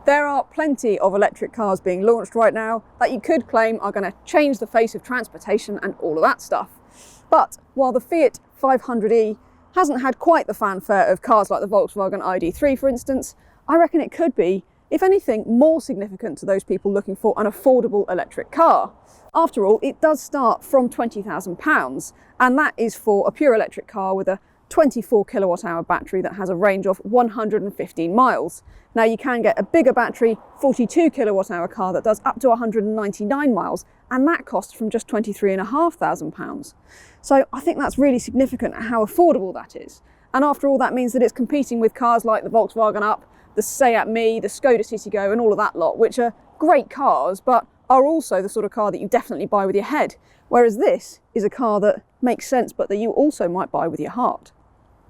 There are plenty of electric cars being launched right now that you could claim are going to change the face of transportation and all of that stuff. But while the Fiat 500e hasn't had quite the fanfare of cars like the Volkswagen ID3, for instance, I reckon it could be, if anything, more significant to those people looking for an affordable electric car. After all, it does start from £20,000, and that is for a pure electric car with a 24 kilowatt hour battery that has a range of 115 miles. Now you can get a bigger battery, 42 kilowatt hour car that does up to 199 miles, and that costs from just £23,500. So I think that's really significant at how affordable that is. And after all, that means that it's competing with cars like the Volkswagen Up, the Seat Me, the Skoda Citigo and all of that lot, which are great cars, but are also the sort of car that you definitely buy with your head. Whereas this is a car that makes sense, but that you also might buy with your heart.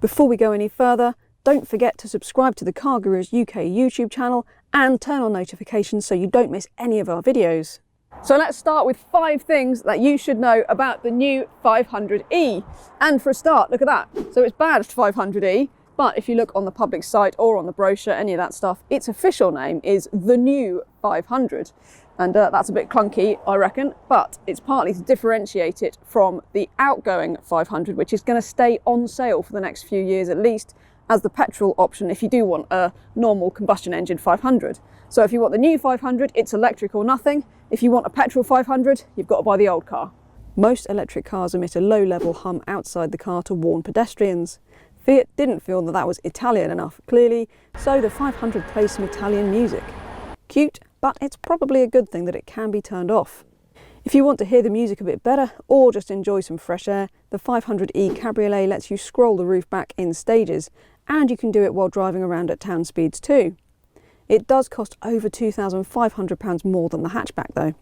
Before we go any further, don't forget to subscribe to the CarGurus UK YouTube channel and turn on notifications so you don't miss any of our videos. So let's start with 5 things that you should know about the new 500e. And for a start, look at that. So it's badged 500e, but if you look on the public site or on the brochure, any of that stuff, its official name is the new 500. And that's a bit clunky, I reckon, but it's partly to differentiate it from the outgoing 500, which is going to stay on sale for the next few years at least, as the petrol option if you do want a normal combustion engine 500. So if you want the new 500, it's electric or nothing. If you want a petrol 500, you've got to buy the old car. Most electric cars emit a low-level hum outside the car to warn pedestrians. Fiat didn't feel that that was Italian enough, clearly, so the 500 plays some Italian music. Cute, but it's probably a good thing that it can be turned off. If you want to hear the music a bit better, or just enjoy some fresh air, the 500e Cabriolet lets you scroll the roof back in stages, and you can do it while driving around at town speeds too. It does cost over £2,500 more than the hatchback though.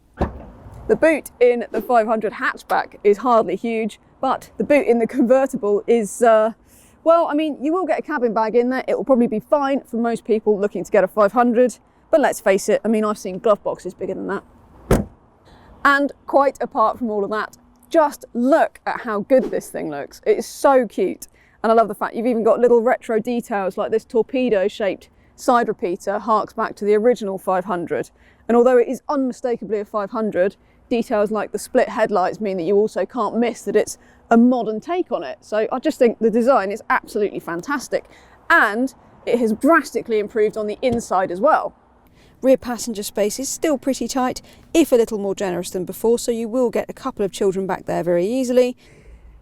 The boot in the 500 hatchback is hardly huge, but the boot in the convertible is, well, I mean, you will get a cabin bag in there. It will probably be fine for most people looking to get a 500, but let's face it, I mean, I've seen glove boxes bigger than that. And quite apart from all of that, just look at how good this thing looks. It is so cute. And I love the fact you've even got little retro details like this torpedo-shaped side repeater harks back to the original 500. And although it is unmistakably a 500, details like the split headlights mean that you also can't miss that it's a modern take on it. So I just think the design is absolutely fantastic. And it has drastically improved on the inside as well. Rear passenger space is still pretty tight, if a little more generous than before, so you will get a couple of children back there very easily.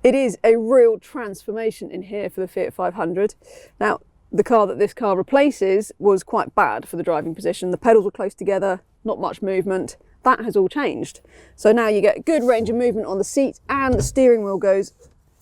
It is a real transformation in here for the Fiat 500. Now, the car that this car replaces was quite bad for the driving position. The pedals were close together, not much movement. That has all changed. So now you get good range of movement on the seat, and the steering wheel goes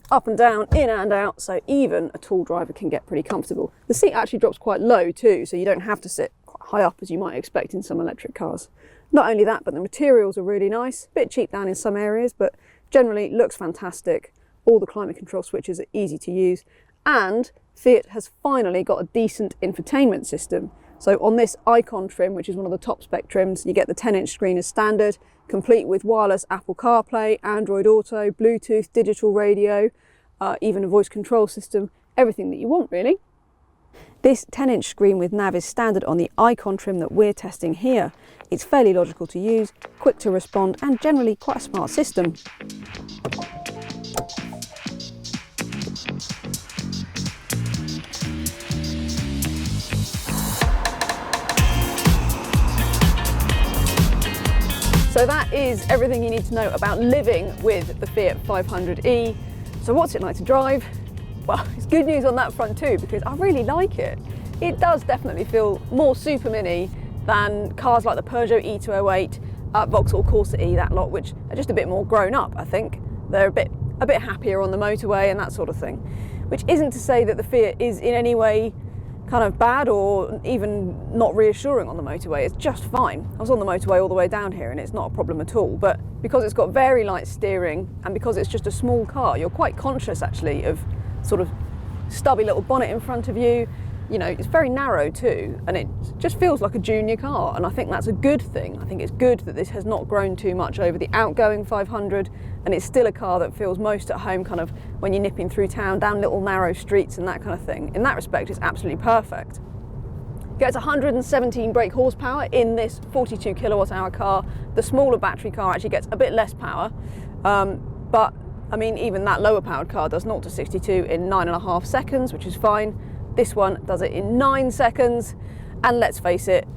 up and down, in and out, so even a tall driver can get pretty comfortable. The seat actually drops quite low too, so you don't have to sit quite high up as you might expect in some electric cars. Not only that, but the materials are really nice. A bit cheap down in some areas, but generally looks fantastic. All the climate control switches are easy to use, and Fiat has finally got a decent infotainment system. So on this Icon trim, which is one of the top spec trims, you get the 10-inch screen as standard, complete with wireless Apple CarPlay, Android Auto, Bluetooth, digital radio, even a voice control system, everything that you want really. This 10-inch screen with nav is standard on the Icon trim that we're testing here. It's fairly logical to use, quick to respond, and generally quite a smart system. So that is everything you need to know about living with the Fiat 500e. So what's it like to drive? Well, it's good news on that front too, because I really like it. It does definitely feel more super mini than cars like the Peugeot E208, Vauxhall Corsa E, that lot, which are just a bit more grown up, I think. They're a bit happier on the motorway and that sort of thing. Which isn't to say that the Fiat is in any way kind of bad or even not reassuring on the motorway. It's just fine. I was on the motorway all the way down here and it's not a problem at all, but because it's got very light steering and because it's just a small car, you're quite conscious actually of sort of stubby little bonnet in front of you. You know, it's very narrow too, and it just feels like a junior car, and I think that's a good thing. I think it's good that this has not grown too much over the outgoing 500, and it's still a car that feels most at home kind of when you're nipping through town, down little narrow streets and that kind of thing. In that respect, it's absolutely perfect. Gets 117 brake horsepower in this 42 kilowatt hour car. The smaller battery car actually gets a bit less power, but I mean, even that lower powered car does 0 to 62 in 9.5 seconds, which is fine. This one does it in 9 seconds, and let's face it,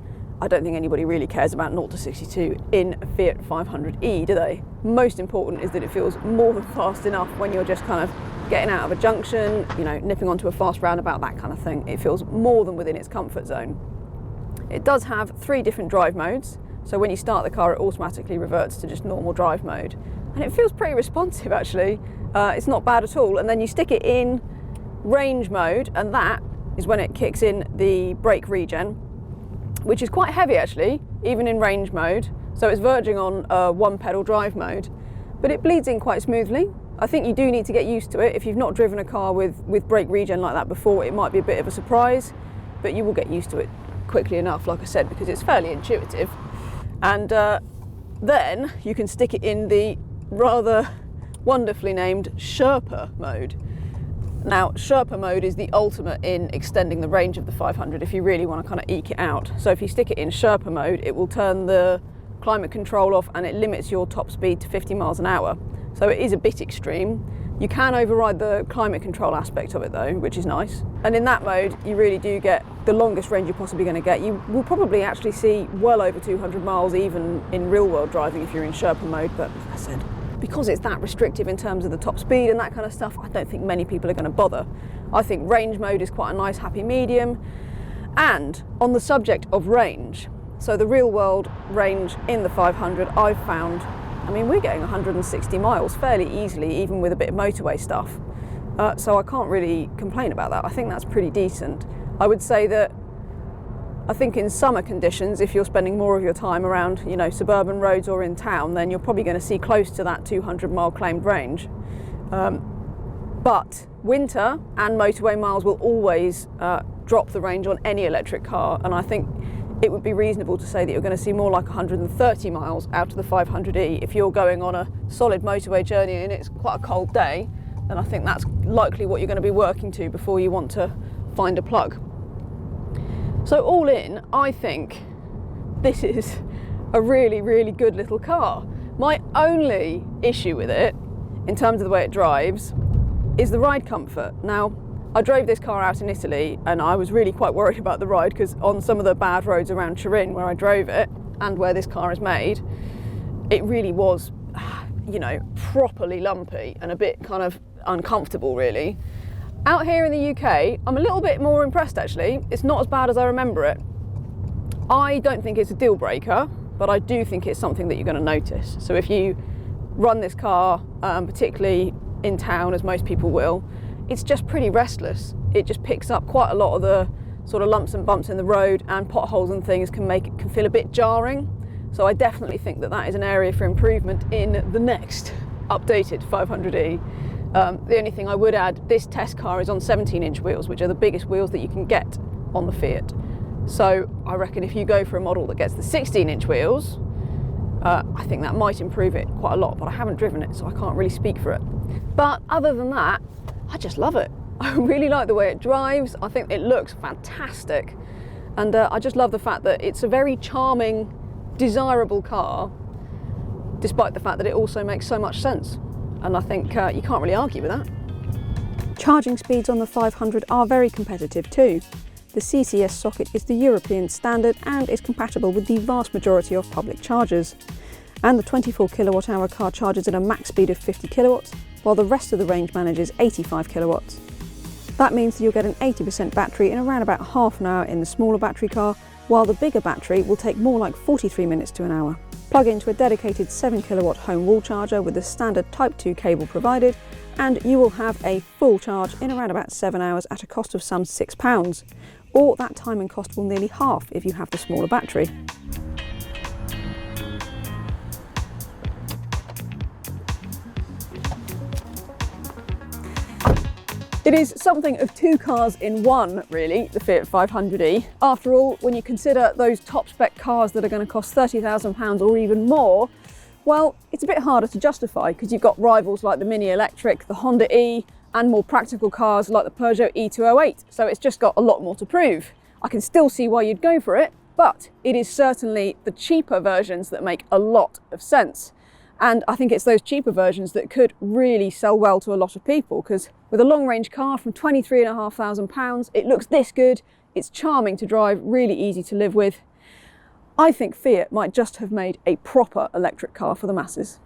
I don't think anybody really cares about 0 to 62 in a Fiat 500e, do they? Most important is that it feels more than fast enough when you're just kind of getting out of a junction, you know, nipping onto a fast roundabout, that kind of thing. It feels more than within its comfort zone. It does have 3 different drive modes, so when you start the car it automatically reverts to just normal drive mode, and it feels pretty responsive actually. It's not bad at all. And then you stick it in range mode, and that is when it kicks in the brake regen, which is quite heavy actually, even in range mode. So it's verging on one pedal drive mode, but it bleeds in quite smoothly. I think you do need to get used to it. If you've not driven a car with brake regen like that before, it might be a bit of a surprise, but you will get used to it quickly enough, like I said, because it's fairly intuitive. And then you can stick it in the rather wonderfully named Sherpa mode. Now, Sherpa mode is the ultimate in extending the range of the 500 if you really want to kind of eke it out. So if you stick it in Sherpa mode, it will turn the climate control off and it limits your top speed to 50 miles an hour. So it is a bit extreme. You can override the climate control aspect of it though, which is nice. And in that mode, you really do get the longest range you're possibly going to get. You will probably actually see well over 200 miles even in real world driving if you're in Sherpa mode, but as I said, because it's that restrictive in terms of the top speed and that kind of stuff, I don't think many people are going to bother. I think range mode is quite a nice happy medium. And on the subject of range, so the real world range in the 500, I've found, I mean, we're getting 160 miles fairly easily, even with a bit of motorway stuff. So I can't really complain about that. I think that's pretty decent. I would say that I think in summer conditions, if you're spending more of your time around, you know, suburban roads or in town, then you're probably going to see close to that 200 mile claimed range. But winter and motorway miles will always drop the range on any electric car, and I think it would be reasonable to say that you're going to see more like 130 miles out of the 500e. If you're going on a solid motorway journey and it's quite a cold day, then I think that's likely what you're going to be working to before you want to find a plug. So all in, I think this is a really, really good little car. My only issue with it, in terms of the way it drives, is the ride comfort. Now, I drove this car out in Italy and I was really quite worried about the ride because on some of the bad roads around Turin where I drove it and where this car is made, it really was, you know, properly lumpy and a bit kind of uncomfortable really. Out here in the UK, I'm a little bit more impressed actually. It's not as bad as I remember it. I don't think it's a deal breaker, but I do think it's something that you're going to notice. So if you run this car, particularly in town, as most people will, it's just pretty restless. It just picks up quite a lot of the sort of lumps and bumps in the road, and potholes and things can make it feel a bit jarring. So I definitely think that that is an area for improvement in the next updated 500e. The only thing I would add, this test car is on 17-inch wheels, which are the biggest wheels that you can get on the Fiat. So I reckon if you go for a model that gets the 16-inch wheels, I think that might improve it quite a lot, but I haven't driven it, so I can't really speak for it. But other than that, I just love it. I really like the way it drives. I think it looks fantastic. And I just love the fact that it's a very charming, desirable car, despite the fact that it also makes so much sense. And I think you can't really argue with that. Charging speeds on the 500 are very competitive too. The CCS socket is the European standard and is compatible with the vast majority of public chargers. And the 24 kilowatt hour car charges at a max speed of 50 kilowatts, while the rest of the range manages 85 kilowatts. That means that you'll get an 80% battery in around about half an hour in the smaller battery car, while the bigger battery will take more like 43 minutes to an hour. Plug into a dedicated 7 kilowatt home wall charger with the standard Type 2 cable provided, and you will have a full charge in around about 7 hours at a cost of some £6, or that time and cost will nearly half if you have the smaller battery. It is something of two cars in one, really, the Fiat 500e. After all, when you consider those top spec cars that are going to cost £30,000 or even more, well, it's a bit harder to justify because you've got rivals like the Mini Electric, the Honda E, and more practical cars like the Peugeot E208. So it's just got a lot more to prove. I can still see why you'd go for it, but it is certainly the cheaper versions that make a lot of sense. And I think it's those cheaper versions that could really sell well to a lot of people, because with a long-range car from £23,500, it looks this good, it's charming to drive, really easy to live with. I think Fiat might just have made a proper electric car for the masses.